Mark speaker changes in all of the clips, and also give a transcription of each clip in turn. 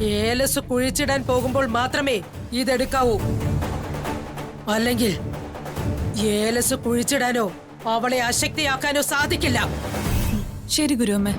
Speaker 1: ഏലസ് കുഴിച്ചിടാൻ പോകുമ്പോൾ മാത്രമേ ഇതെടുക്കാവൂ. അല്ലെങ്കിൽ ഏലസ് കുഴിച്ചിടാനോ അവളെ അശക്തിയാക്കാനോ സാധിക്കില്ല.
Speaker 2: ശരി ഗുരുവമ്മേ.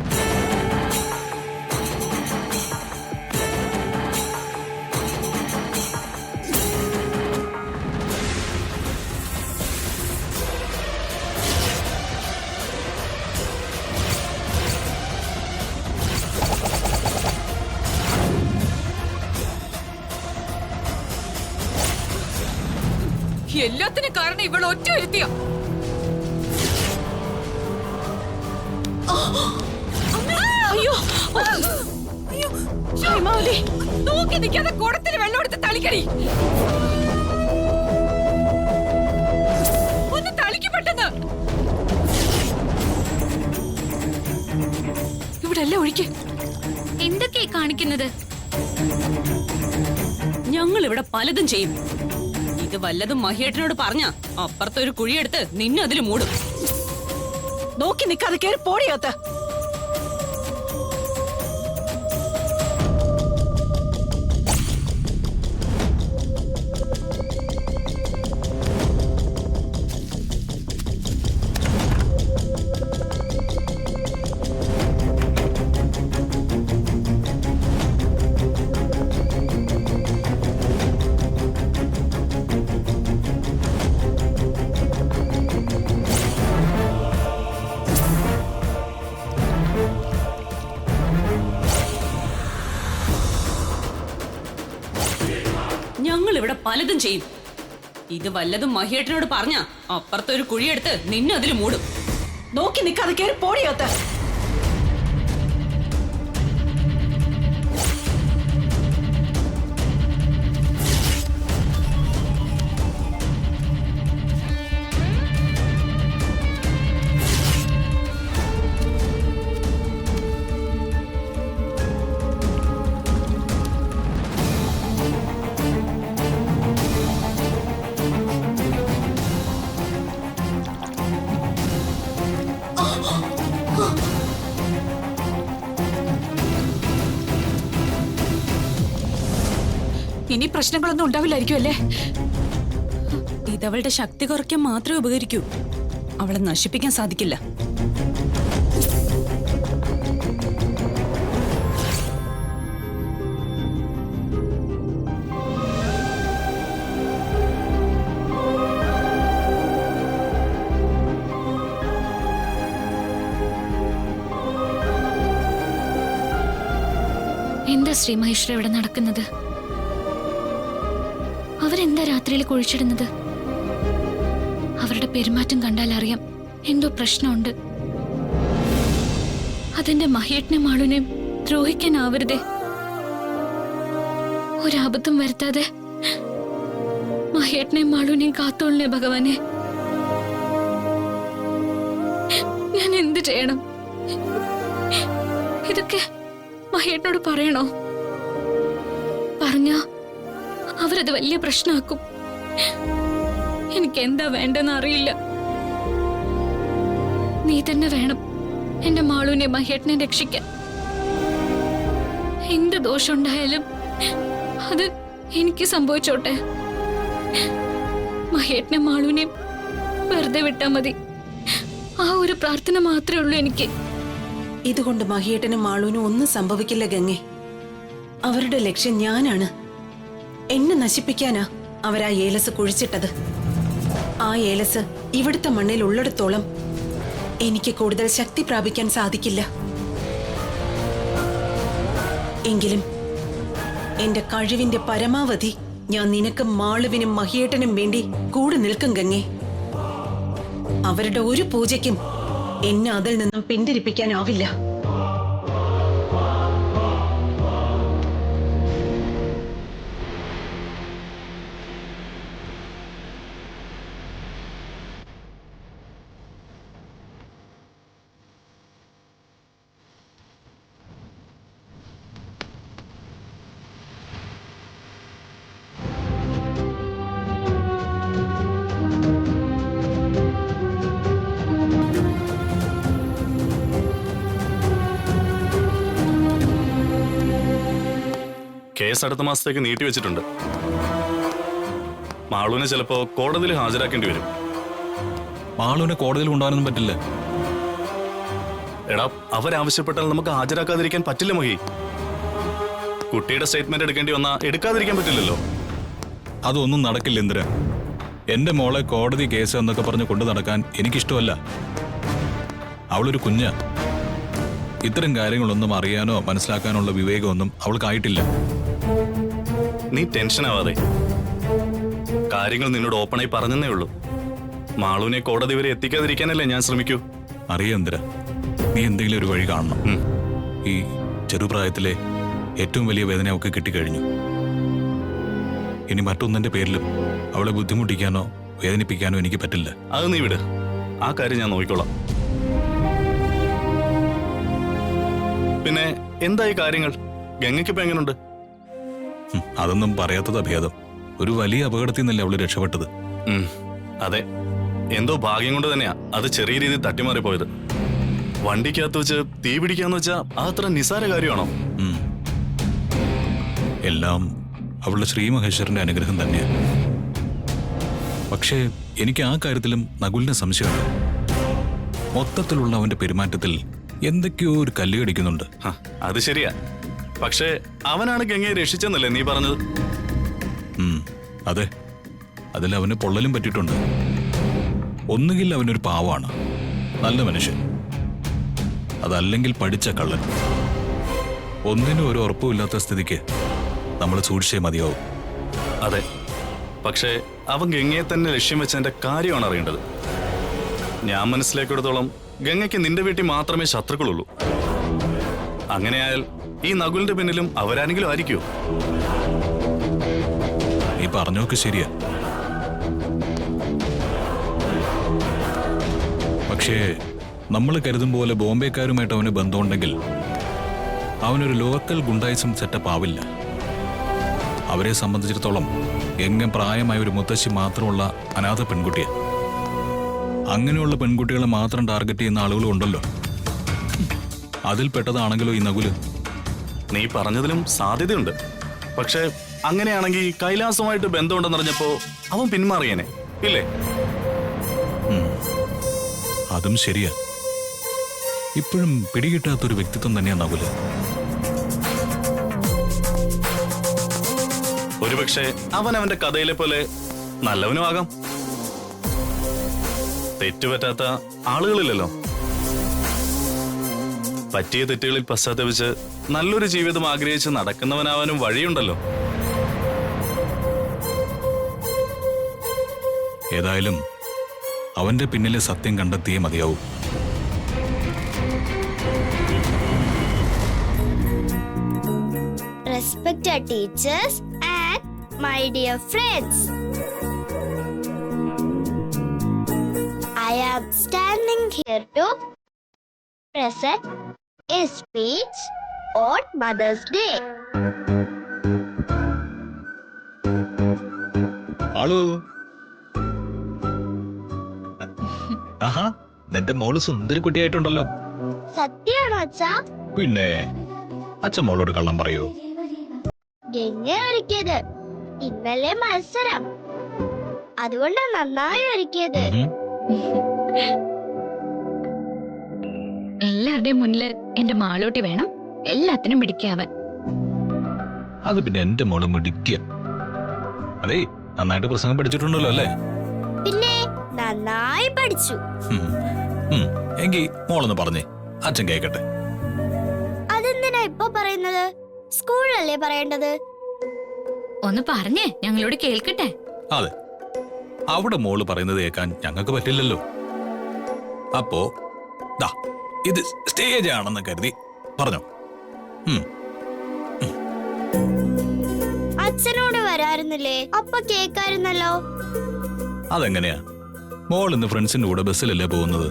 Speaker 3: എല്ലാത്തിനും കാരണം ഇവൾ ഒറ്റ വരുത്തിയ. അയ്യോ നോക്കി നിൽക്കാതെ കുടത്തിന് വെള്ളം എടുത്ത് തളിക്കടി. ഒന്ന് തളിക്ക് പെട്ടെന്ന്. ഇവിടെ അല്ല ഒഴിക്ക്.
Speaker 4: എന്തൊക്കെയാ കാണിക്കുന്നത്?
Speaker 3: ഞങ്ങൾ ഇവിടെ പലതും ചെയ്യും. ഇത് വല്ലതും മഹിയേട്ടനോട് പറഞ്ഞ അപ്പുറത്തൊരു കുഴിയെടുത്ത് നിന്നെ അതിൽ മൂടും.
Speaker 1: നോക്കി നിൽക്കാതെ കേറി പോടിയോത്ത്.
Speaker 3: ഞങ്ങൾ ഇവിടെ പലതും ചെയ്യും. ഇത് വല്ലതും മഹിയേട്ടനോട് പറഞ്ഞ അപ്പുറത്തൊരു കുഴിയെടുത്ത് നിന്നെ അതിൽ മൂടും.
Speaker 1: നോക്കി നിൽക്കാതെ കേറി പോടിയോത്ത്.
Speaker 2: ഇനി പ്രശ്നങ്ങളൊന്നും ഉണ്ടാവില്ലായിരിക്കും അല്ലേ?
Speaker 3: ഇതവളുടെ ശക്തി കുറയ്ക്കാൻ മാത്രമേ ഉപകരിക്കൂ. അവളെ നശിപ്പിക്കാൻ സാധിക്കില്ല.
Speaker 4: എന്താ ശ്രീ മഹേശ്വര ഇവിടെ നടക്കുന്നത്? അവരെന്താ രാത്രിയിൽ കുഴിച്ചിടുന്നത്? അവരുടെ പെരുമാറ്റം കണ്ടാൽ അറിയാം എന്തോ പ്രശ്നമുണ്ട്. അതെന്റെ മഹിയേട്ടനെ മാളുവിനെയും ദ്രോഹിക്കാനാവരുതേ. ഒരബദ്ധം വരുത്താതെ മഹിയേട്ടനെയും മാളുവിനെയും കാത്തോളണേ ഭഗവാനെ. ഞാൻ എന്ത് ചെയ്യണം? ഇതൊക്കെ മഹിയേട്ടനോട് പറയണോ? പറഞ്ഞാ അവരത് വലിയ പ്രശ്നമാക്കും. എനിക്ക് എന്താ വേണ്ടെന്ന് അറിയില്ല. നീ തന്നെ വേണം എന്റെ മാളുവിനെ മഹേട്ടനെ രക്ഷിക്കാൻ. എന്ത് ദോഷമുണ്ടായാലും അത് എനിക്ക് സംഭവിച്ചോട്ടെ. മഹേട്ടനെ മാളുവിനെയും വെറുതെ വിട്ടാ മതി. ആ ഒരു പ്രാർത്ഥന മാത്രമേ ഉള്ളൂ എനിക്ക്.
Speaker 1: ഇതുകൊണ്ട് മഹിയേട്ടനും മാളൂനും ഒന്നും സംഭവിക്കില്ല ഗംഗെ. അവരുടെ ലക്ഷ്യം ഞാനാണ്. എന്നെ നശിപ്പിക്കാനാ അവരാ ഏലസ് കുഴിച്ചിട്ടത്. ആ ഏലസ് ഇവിടുത്തെ മണ്ണിൽ ഉള്ളിടത്തോളം എനിക്ക് കൂടുതൽ ശക്തി പ്രാപിക്കാൻ സാധിക്കില്ല. എങ്കിലും എന്റെ കഴിവിന്റെ പരമാവധി ഞാൻ നിനക്കും മാളുവിനും മഹിയേട്ടനും വേണ്ടി കൂടെ നിൽക്കും ഗംഗെ. അവരുടെ ഒരു പൂജയ്ക്കും എന്നെ അതിൽ നിന്നും പിന്തിരിപ്പിക്കാനാവില്ല.
Speaker 5: കേസ് അടുത്ത മാസത്തേക്ക് നീട്ടിവെച്ചിട്ടുണ്ട്. മാളുവിനെ ചിലപ്പോ കോടതിയിൽ ഹാജരാക്കേണ്ടി വരും.
Speaker 6: മാളുവിനെ കോടതിയിൽ കൊണ്ടുപോകാനൊന്നും പറ്റില്ല.
Speaker 5: എടാ, അവരാവശ്യപ്പെട്ടാൽ നമുക്ക് ഹാജരാക്കാതിരിക്കാൻ പറ്റില്ല മഹി. കുട്ടിയുടെ സ്റ്റേറ്റ്മെന്റ് എടുക്കേണ്ടി വന്നാ എടുക്കാതിരിക്കാൻ പറ്റില്ലല്ലോ.
Speaker 6: അതൊന്നും നടക്കില്ല ഇന്ദിര. എന്റെ മോളെ കോടതി കേസ് എന്നൊക്കെ പറഞ്ഞ് കൊണ്ടു നടക്കാൻ എനിക്കിഷ്ടമല്ല. അവളൊരു കുഞ്ഞ. ഇത്തരം കാര്യങ്ങളൊന്നും അറിയാനോ മനസ്സിലാക്കാനുള്ള വിവേകമൊന്നും അവൾക്കായിട്ടില്ല.
Speaker 5: നീ ടെൻഷൻ ആവാതെ. കാര്യങ്ങൾ നിന്നോട് ഓപ്പണായി പറഞ്ഞതേ ഉള്ളൂ. മാളുവിനെ കോടതി വരെ എത്തിക്കാതിരിക്കാനല്ലേ ഞാൻ ശ്രമിക്കൂ.
Speaker 6: അറിയാം ഇന്ദിര, നീ എന്തെങ്കിലും ഒരു വഴി കാണണം. ഈ ചെറുപ്രായത്തിലെ ഏറ്റവും വലിയ വേദന അവൾക്ക് കിട്ടിക്കഴിഞ്ഞു. ഇനി മറ്റൊന്നിന്റെ പേരിലും അവളെ ബുദ്ധിമുട്ടിക്കാനോ വേദനിപ്പിക്കാനോ എനിക്ക് പറ്റില്ല.
Speaker 5: അത് നീ വിട്. ആ കാര്യം ഞാൻ നോക്കിക്കോളാം. പിന്നെ എന്തായി കാര്യങ്ങൾ? ഗംഗയ്ക്കിപ്പോ എങ്ങനെയുണ്ട്?
Speaker 6: അതൊന്നും പറയാത്തതാ ഭേദം. ഒരു വലിയ അപകടത്തിൽ നിന്നല്ലേ അവള് രക്ഷപ്പെട്ടത്.
Speaker 5: അതെ, എന്തോ ഭാഗ്യം കൊണ്ട് തന്നെയാ അത് ചെറിയ രീതിയിൽ തട്ടിമാറിപ്പോയത്. വണ്ടിക്കകത്ത് വെച്ച് തീ പിടിക്കാന്ന് വെച്ചാ അത്ര നിസാര കാര്യമാണോ?
Speaker 6: എല്ലാം അവളുടെ ശ്രീമഹേശ്വരന്റെ അനുഗ്രഹം തന്നെയാണ്. പക്ഷേ എനിക്ക് ആ കാര്യത്തിലും നകുലിന് സംശയമുണ്ട്. മൊത്തത്തിലുള്ള അവന്റെ പെരുമാറ്റത്തിൽ എന്തൊക്കെയോ ഒരു കല്ല് കടിക്കുന്നുണ്ട്.
Speaker 5: അത് ശരിയാ. പക്ഷേ അവനാണ് ഗംഗയെ രക്ഷിച്ചെന്നല്ലേ നീ പറഞ്ഞത്?
Speaker 6: അതെ, അതിൽ അവന് പൊള്ളലും പറ്റിയിട്ടുണ്ട്. ഒന്നുകിൽ അവനൊരു പാവാണ്, നല്ല മനുഷ്യൻ, അതല്ലെങ്കിൽ പഠിച്ച കള്ളൻ. ഒന്നിനും ഒരു ഉറപ്പുമില്ലാത്ത സ്ഥിതിക്ക് നമ്മൾ സൂക്ഷിച്ചേ മതിയാവും.
Speaker 5: അതെ, പക്ഷേ അവൻ ഗംഗയെ തന്നെ ലക്ഷ്യം വെച്ചതിന്റെ കാര്യമാണ് അറിയേണ്ടത്. ഞാൻ മനസ്സിലാക്കിയെടുത്തോളം ഗംഗയ്ക്ക് നിന്റെ വീട്ടിൽ മാത്രമേ ശത്രുക്കളുള്ളൂ. അങ്ങനെയായാൽ ഈ നകുലിന്റെ പിന്നിലും അവരാരെങ്കിലും ആയിരിക്കുമോ?
Speaker 6: നീ പറഞ്ഞോക്ക് ശരിയാ. പക്ഷേ നമ്മൾ കരുതും പോലെ ബോംബെക്കാരുമായിട്ട് അവന് ബന്ധമുണ്ടെങ്കിൽ അവനൊരു ലോക്കൽ ഗുണ്ടായിസം സെറ്റപ്പ് ആവില്ല. അവരെ സംബന്ധിച്ചിടത്തോളം എങ്ങനെ പ്രായമായ ഒരു മുത്തശ്ശി മാത്രമുള്ള അനാഥ പെൺകുട്ടിയാണ്. അങ്ങനെയുള്ള പെൺകുട്ടികളെ മാത്രം ടാർഗറ്റ് ചെയ്യുന്ന ആളുകളും ഉണ്ടല്ലോ. അതിൽപ്പെട്ടതാണെങ്കിലോ ഈ നകുല്.
Speaker 5: നീ പറഞ്ഞതിലും സാധ്യതയുണ്ട്. പക്ഷെ അങ്ങനെയാണെങ്കിൽ കൈലാസവുമായിട്ട് ബന്ധമുണ്ടെന്നറിഞ്ഞപ്പോ അവൻ പിന്മാറിയേനെ ഇല്ലേ?
Speaker 6: അതും ശരിയാ. ഇപ്പോഴും പിടികിട്ടാത്തൊരു വ്യക്തിത്വം തന്നെയാ നകുല്.
Speaker 5: ഒരുപക്ഷെ അവൻ അവന്റെ കഥയിലെ പോലെ നല്ലവനും ആകാം. തെറ്റുപറ്റാത്ത ആളുകളില്ലല്ലോ. പറ്റിയ തെറ്റുകളിൽ പശ്ചാത്തപിച്ച് നല്ലൊരു ജീവിതം ആഗ്രഹിച്ച് നടക്കുന്നവനാവാനും വഴിയുണ്ടല്ലോ.
Speaker 6: ഏതായാലും അവന്റെ പിന്നിലെ സത്യം കണ്ടെത്തിയേ മതിയാവൂ.
Speaker 7: Respected teachers and my dear friends, I am standing here to present a speech on Mother's Day.
Speaker 8: ആളു ആഹാ, നിന്റെ മോള് സുന്ദരി കുട്ടിയായിട്ടുണ്ടല്ലോ.
Speaker 7: സത്യാണോ അച്ഛാ?
Speaker 8: പിന്നെ അച്ഛൻ മോളോട് കള്ളം പറയൂ?
Speaker 7: ഗംഗ ഒരുക്കിയത്. ഇന്നലെ മത്സരം, അതുകൊണ്ടാ നന്നായി ഒരുക്കിയത്.
Speaker 4: എല്ലാവരുടെയും മുന്നിൽ എന്റെ മാളൂട്ടി വേണം എല്ലാത്തിനും പിടിക്കാവൻ.
Speaker 6: അത് പിന്നെ എന്റെ മോള് മിടിക്കുക. അതെ, നന്നായിട്ട് പ്രസംഗം പഠിച്ചിട്ടുണ്ടല്ലോ അല്ലേ?
Speaker 7: പിന്നെ നന്നായി പഠിച്ചു.
Speaker 6: എങ്കി മോളൊന്ന് പറഞ്ഞേ, അച്ഛൻ കേക്കട്ടെ.
Speaker 7: അതെന്തിനാ ഇപ്പൊ പറയുന്നത്? സ്കൂളിലല്ലേ പറയേണ്ടത്?
Speaker 4: ഒന്ന് പറഞ്ഞേ, ഞങ്ങളോട് കേൾക്കട്ടെ.
Speaker 6: അതെ, അവിടെ മോള് പറയുന്നത് കേൾക്കാൻ ഞങ്ങൾക്ക് പറ്റില്ലല്ലോ. അപ്പോ ദാ ഇത് സ്റ്റേജ് ആണെന്ന് കരുതി പറഞ്ഞോ.
Speaker 7: അച്ഛനോട് വരാറുന്നില്ലേ? അപ്പൊ കേക്കാരുന്നല്ലോ.
Speaker 6: അതെങ്ങനെയാ? മോൾ ഇന്ന് ഫ്രണ്ട്സിന്റെ കൂടെ ബസ്സിലല്ലേ പോകുന്നത്?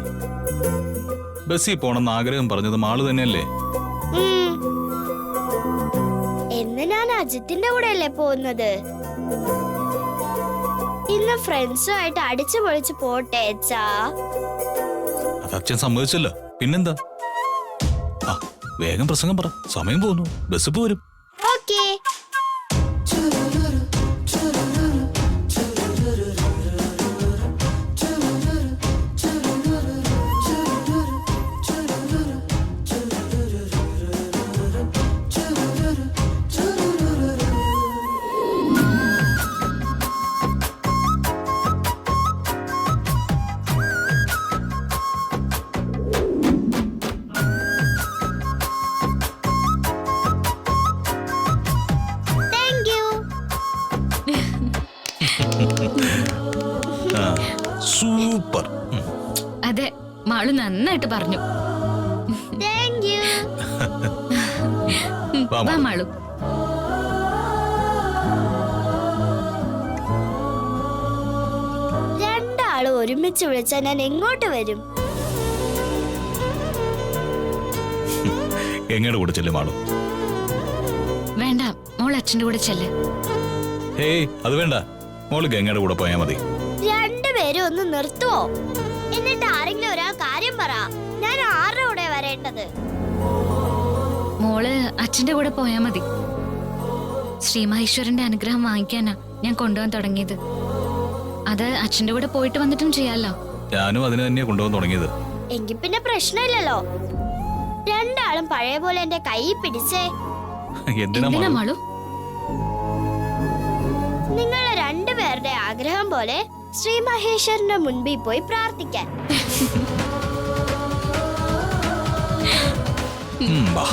Speaker 6: ബസ്സിൽ പോണെന്ന് ആഗ്രഹം പറഞ്ഞത് മാള് തന്നെയല്ലേ?
Speaker 7: എന്ന് ഞാൻ അജിത്തിന്റെ കൂടെ അല്ലേ പോകുന്നത്? ഇന്ന് ഫ്രണ്ട്സുമായിട്ട് അടിച്ചു പൊളിച്ചു പോട്ടെ അച്ഛാ.
Speaker 6: അത് അച്ഛൻ സമ്മതിച്ചല്ലോ, പിന്നെന്താ? ആ, വേഗം പ്രസംഗം പറ, സമയം പോകുന്നു, ബസ് പോരും.
Speaker 7: ഓക്കേ. Thank you.
Speaker 8: സൂപ്പർ.
Speaker 4: അതെ, മാളു നന്നായിട്ട് പറഞ്ഞു.
Speaker 7: Thank you.
Speaker 8: വാ,
Speaker 4: വാ
Speaker 8: മോളെ.
Speaker 4: മാളു.
Speaker 7: രണ്ടാളും ഒരുമിച്ച് വിളിച്ചാൽ ഞാൻ എങ്ങോട്ട് വരും?
Speaker 6: എങ്ങയുടെ കൂടെ ചെല്ലും ആളു?
Speaker 4: വേണ്ട, മോൾ അച്ഛന്റെ കൂടെ ചെല്ല്.
Speaker 6: ഹേയ്, അത് വേണ്ട. മോള് ഗംഗയുടെ കൂടെ പോയാൽ മതി.
Speaker 7: രണ്ടുപേരും ഒന്ന് നിർത്തുവോ? എന്നിട്ട് ആരെങ്കിലും ഒരാൾ കാര്യം പറ. ഞാൻ ആരുടെ കൂടെ വരേണ്ടത്?
Speaker 4: മോള് അച്ഛന്റെ കൂടെ പോയാ മതി. ശ്രീമഹേശ്വരന്റെ അനുഗ്രഹം വാങ്ങിക്കാനാ ഞാൻ കൊണ്ടുപോകാൻ തുടങ്ങിയത്. അത് അച്ഛന്റെ കൂടെ പോയിട്ട് വന്നിട്ടും ചെയ്യാലോ.
Speaker 6: ഞാനും അതിന് തന്നെയാ കൊണ്ടുപോകാൻ തുടങ്ങിയത്.
Speaker 7: എങ്കിൽ പിന്നെ പ്രശ്നമില്ലല്ലോ. രണ്ടാളും പഴയ പോലെ എന്റെ കൈ പിടിച്ചേ.
Speaker 6: എന്തിനാ
Speaker 4: എന്തിനാ
Speaker 6: മാളു?
Speaker 4: മാളു?
Speaker 7: നിങ്ങളെ രണ്ടുപേരുടെ ആഗ്രഹം പോലെ ശ്രീ മഹേശ്വരന്റെ മുൻപിൽ പോയി പ്രാർത്ഥിക്കാൻ.
Speaker 6: വാ.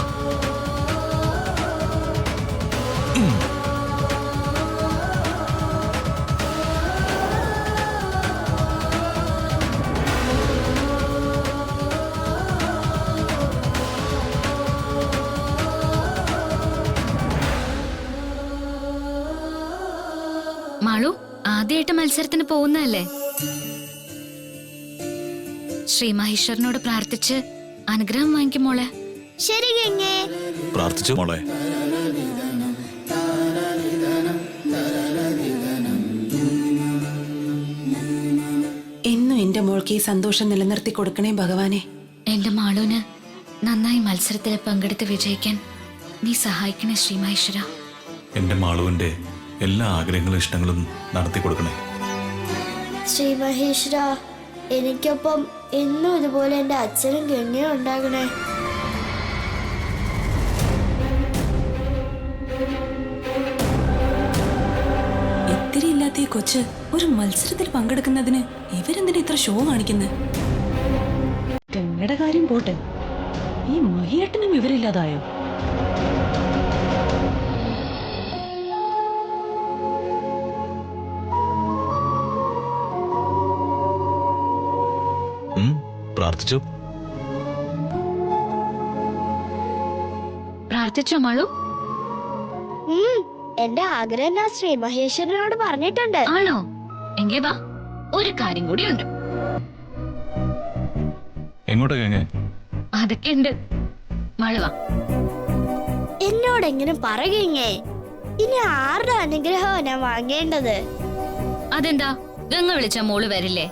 Speaker 4: മാളു ആദ്യമായിട്ട് മത്സരത്തിന് പോകുന്നതല്ലേ? ശ്രീ മഹേശ്വരനോട് പ്രാർത്ഥിച്ച് അനുഗ്രഹം വാങ്ങിക്കും മോളെ.
Speaker 7: ശരി ഗംഗേ.
Speaker 6: പ്രാർത്ഥിച്ചു മോളെ.
Speaker 1: എന്നും എന്റെ മോൾക്ക് ഈ സന്തോഷം നിലനിർത്തി കൊടുക്കണേ ഭഗവാനെ.
Speaker 4: എന്റെ മാളുവിന് നന്നായി മത്സരത്തിൽ പങ്കെടുത്ത് വിജയിക്കാൻ നീ സഹായിക്കണേ ശ്രീ മഹേശ്വര.
Speaker 6: എന്റെ മാളുവിന്റെ എല്ലാ ആഗ്രഹങ്ങളും ഇഷ്ടങ്ങളും നടത്തി കൊടുക്കണേ.
Speaker 7: ശ്രീ മഹേശ്വര, എനിക്കൊപ്പം എന്നും ഇതുപോലെ എന്റെ അച്ഛനും ഗംഗയും ഉണ്ടാകണേ.
Speaker 2: ഇത്തിരി ഇല്ലാത്ത ഈ കൊച്ച് ഒരു മത്സരത്തിൽ പങ്കെടുക്കുന്നതിന് ഇവരെന്തിനാ ഇത്ര ഷോ കാണിക്കുന്നത്? ഗംഗയുടെ കാര്യം പോട്ടെ, ഈ മഹിയേട്ടനും ഇവരില്ലാതായോ?
Speaker 6: പ്രാർത്ഥിച്ചു.
Speaker 4: പ്രാർത്ഥിച്ചോ മാളു?
Speaker 7: എന്റെ ആഗ്രഹം ഞാൻ ശ്രീ മഹേശ്വരനോട് പറഞ്ഞിട്ടുണ്ട്.
Speaker 4: ആണോ? എങ്കി വാ, ഒരു കാര്യം കൂടി ഉണ്ട്.
Speaker 6: എങ്ങോട്ടാ ഗംഗ?
Speaker 4: അതൊക്കെ ഉണ്ട്. മാളു വാ.
Speaker 7: എന്നോട് എങ്ങനെ പറയുകേ? ഇനി ആരുടെ അനുഗ്രഹമാണ് ഞാൻ വാങ്ങേണ്ടത്?
Speaker 4: അതെന്താ, ഗംഗ വിളിച്ച മോള് വരില്ലേ?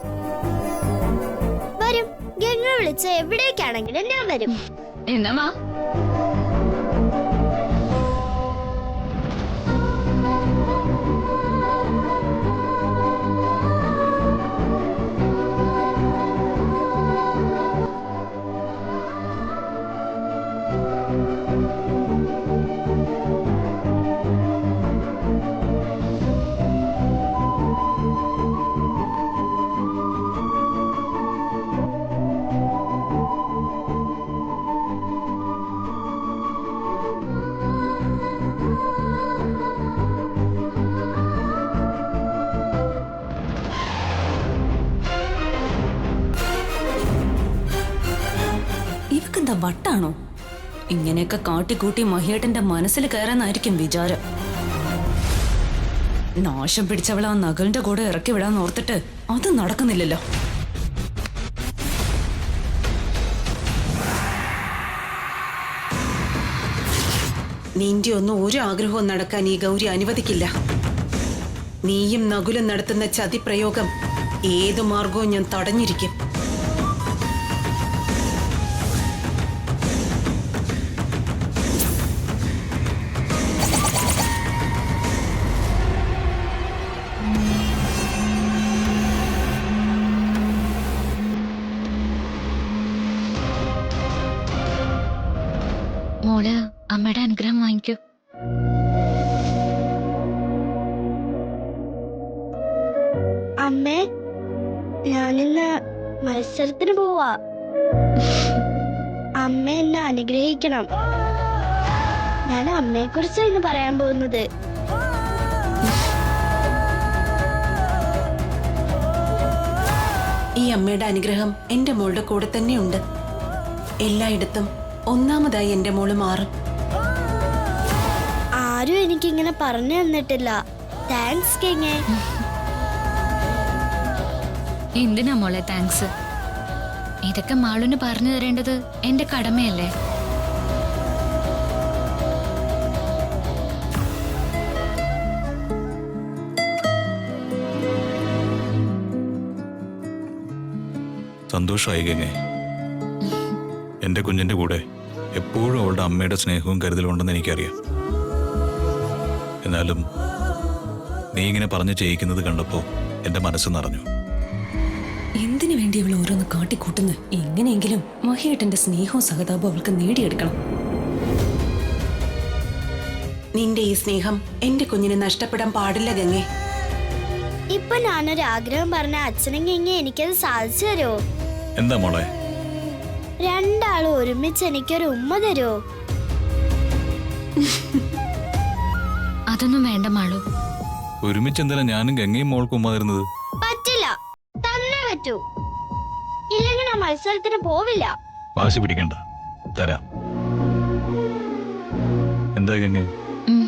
Speaker 7: വരും. ഗംഗ വിളിച്ച എവിടേക്കാണെങ്കിലും ഞാൻ വരും.
Speaker 4: എന്നാ വാ.
Speaker 3: ഇവക്കെന്താ വട്ടാണോ? ഇങ്ങനെയൊക്കെ കാട്ടിക്കൂട്ടി മഹിയേട്ടന്റെ മനസ്സിൽ കയറാന്നായിരിക്കും വിചാരം. നാശം പിടിച്ചവളെ ആ നഗലിന്റെ കൂടെ ഇറക്കി വിടാൻ ഓർത്തിട്ട് അത് നടക്കുന്നില്ലല്ലോ.
Speaker 1: നിന്റെ ഒന്നും ഒരു ആഗ്രഹവും നടക്കാൻ ഈ ഗൗരി അനുവദിക്കില്ല. നീയും നകുലും നടത്തുന്ന ചതിപ്രയോഗം ഏതു മാർഗവും ഞാൻ തടഞ്ഞിരിക്കും.
Speaker 4: മോള് അമ്മയുടെ അനുഗ്രഹം വാങ്ങിക്കൂ.
Speaker 7: അമ്മേ, ഞാനിന്ന് മത്സരത്തിന് പോവാ. അമ്മ എന്നെ അനുഗ്രഹിക്കണം. ഞാൻ അമ്മയെ കുറിച്ച് ഇന്ന് പറയാൻ പോകുന്നത്.
Speaker 1: ഈ അമ്മയുടെ അനുഗ്രഹം എന്റെ മോളുടെ കൂടെ തന്നെയുണ്ട്. എല്ലായിടത്തും ഒന്നാമതായി എന്റെ മോള് മാറും.
Speaker 7: ആരും എനിക്കിങ്ങനെ പറഞ്ഞു തന്നിട്ടില്ല. താങ്ക്സ് കിങ്ങേ.
Speaker 4: എന്തിനാ മോളെ താങ്ക്സ്? ഇതൊക്കെ മാളുന് പറഞ്ഞു തരേണ്ടത് എന്റെ കടമയല്ലേ?
Speaker 6: സന്തോഷമായി ഗംഗേ. എന്റെ കുഞ്ഞിന്റെ കൂടെ എപ്പോഴും അവളുടെ അമ്മയുടെ സ്നേഹവും കരുതലും ഉണ്ടെന്ന് എനിക്കറിയാം. എന്നാലും നീ ഇങ്ങനെ പറഞ്ഞു ചെയ്യിക്കുന്നത് കണ്ടപ്പോ എന്റെ മനസ്സ് നിറഞ്ഞു.
Speaker 2: എന്തിനു വേണ്ടി അവൾ ഓരോന്ന് കാട്ടിക്കൂട്ടുന്നു? എങ്ങനെയെങ്കിലും മഹിയേട്ടന്റെ സ്നേഹവും സഹതാപവും അവൾക്ക് നേടിയെടുക്കണം.
Speaker 1: നിന്റെ ഈ സ്നേഹം എന്റെ കുഞ്ഞിന് നഷ്ടപ്പെടാൻ പാടില്ല ഗംഗേ.
Speaker 7: ഇപ്പൊ ഞാനൊരു ആഗ്രഹം പറഞ്ഞ അച്ഛനും കിങ്ങേ എനിക്കത് സാധിച്ചു തരുമോ?
Speaker 6: എന്താ മോളെ?
Speaker 7: രണ്ടാളും ഒരുമിച്ച് എനിക്കൊരു ഉമ്മ തരുമോ?
Speaker 4: അതൊന്നും വേണ്ട മാളു.
Speaker 6: ഒരുമിച്ച് എന്തിനാ ഞാനും ഗംഗയും മോൾക്കും ഉമ്മ തരുന്നത്?
Speaker 7: പറ്റില്ല, തന്നെ പറ്റൂ. ഇല്ലെങ്കിൽ ഞാൻ മത്സരത്തിന് പോവില്ല.
Speaker 6: വാശി പിടിക്കണ്ട, തരാം. എന്താ ഗംഗ?
Speaker 4: ഉം.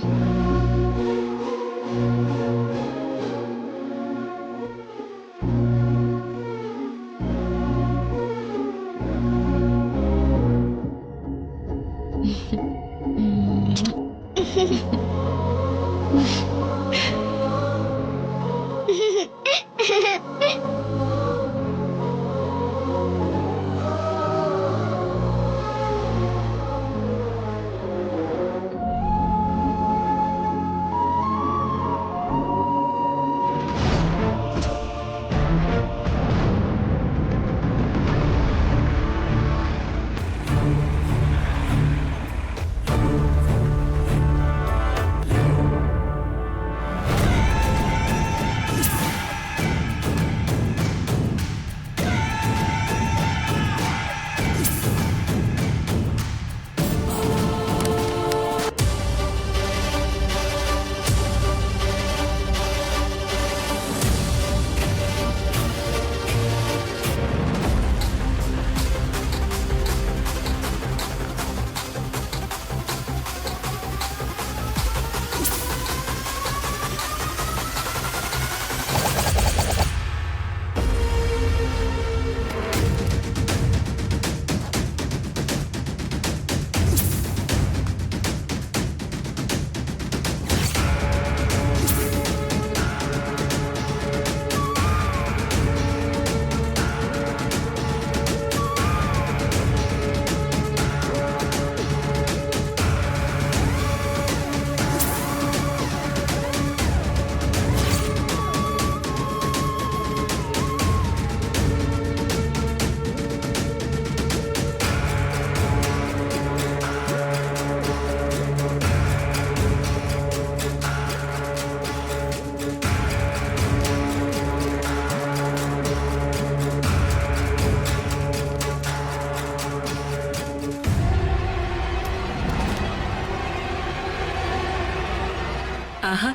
Speaker 9: ആഹാ,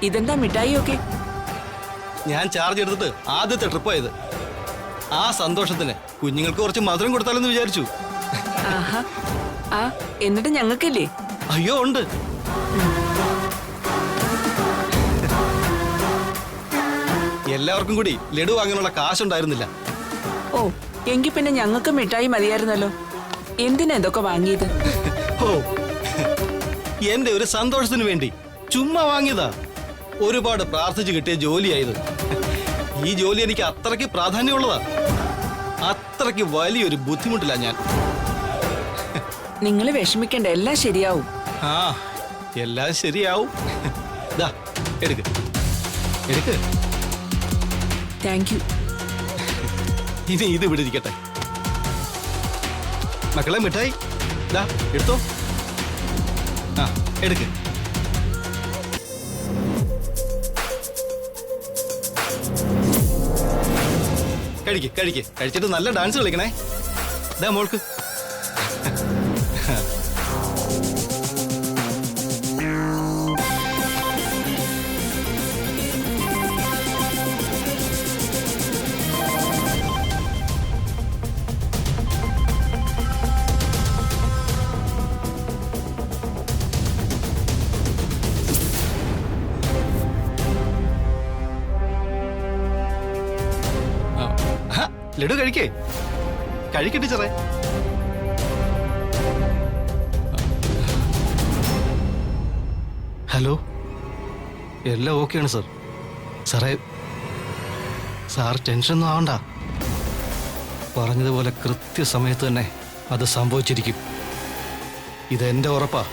Speaker 9: ഇതെന്താ മിഠായിയൊക്കെ?
Speaker 10: ഞാൻ ചാർജ് എടുത്തിട്ട് ആദ്യത്തെ ട്രിപ്പ് ആയത്. ആ സന്തോഷത്തിന് കുഞ്ഞുങ്ങൾക്ക് കുറച്ച് മധുരം കൊടുത്താലെന്ന് വിചാരിച്ചു.
Speaker 9: ആഹാ, ആ എന്നിട്ട് ഞങ്ങൾക്കില്ലേ?
Speaker 10: അയ്യോ ഉണ്ട്. എല്ലാവർക്കും കൂടി ലഡു വാങ്ങാനുള്ള കാശുണ്ടായിരുന്നില്ല.
Speaker 9: ഓ, എങ്കിൽ പിന്നെ ഞങ്ങൾക്ക് മിഠായി മതിയായിരുന്നല്ലോ. എന്തിനാ ഇതൊക്കെ വാങ്ങിയത്?
Speaker 10: ഓ, എന്റെ ഒരു സന്തോഷത്തിന് വേണ്ടി ചുമ്മാ വാങ്ങിയതാ. ഒരുപാട് പ്രാർത്ഥിച്ചു കിട്ടിയ ജോലിയായത്. ഈ ജോലി എനിക്ക് അത്രയ്ക്ക് പ്രാധാന്യമുള്ളതാ. അത്രയ്ക്ക് വലിയൊരു ബുദ്ധിമുട്ടില്ല ഞാൻ.
Speaker 9: നിങ്ങൾ വിഷമിക്കേണ്ട, എല്ലാം ശരിയാവും.
Speaker 10: ആ, എല്ലാം ശരിയാവും. ദാ, എടുക്ക് എടുക്ക്.
Speaker 9: Thank you.
Speaker 10: ഇനി ഇത് ഇവിടെ ഇരിക്കട്ടെ. മക്കളെ മിഠായി ദാ എടുത്തോ. ആ എടുക്ക്. കഴിച്ചിട്ട് നല്ല ഡാൻസ് കളിക്കണേ. ഇതാ മോൾക്ക്. ലഡു കഴിക്കട്ടെ ചെറേ. ഹലോ, എല്ലാം ഓക്കെയാണ് സാർ. സാറേ, സാർ ടെൻഷനൊന്നും ആവണ്ട. പറഞ്ഞതുപോലെ കൃത്യസമയത്ത് തന്നെ അത് സംഭവിച്ചിരിക്കും. ഇതെന്റെ ഉറപ്പാ.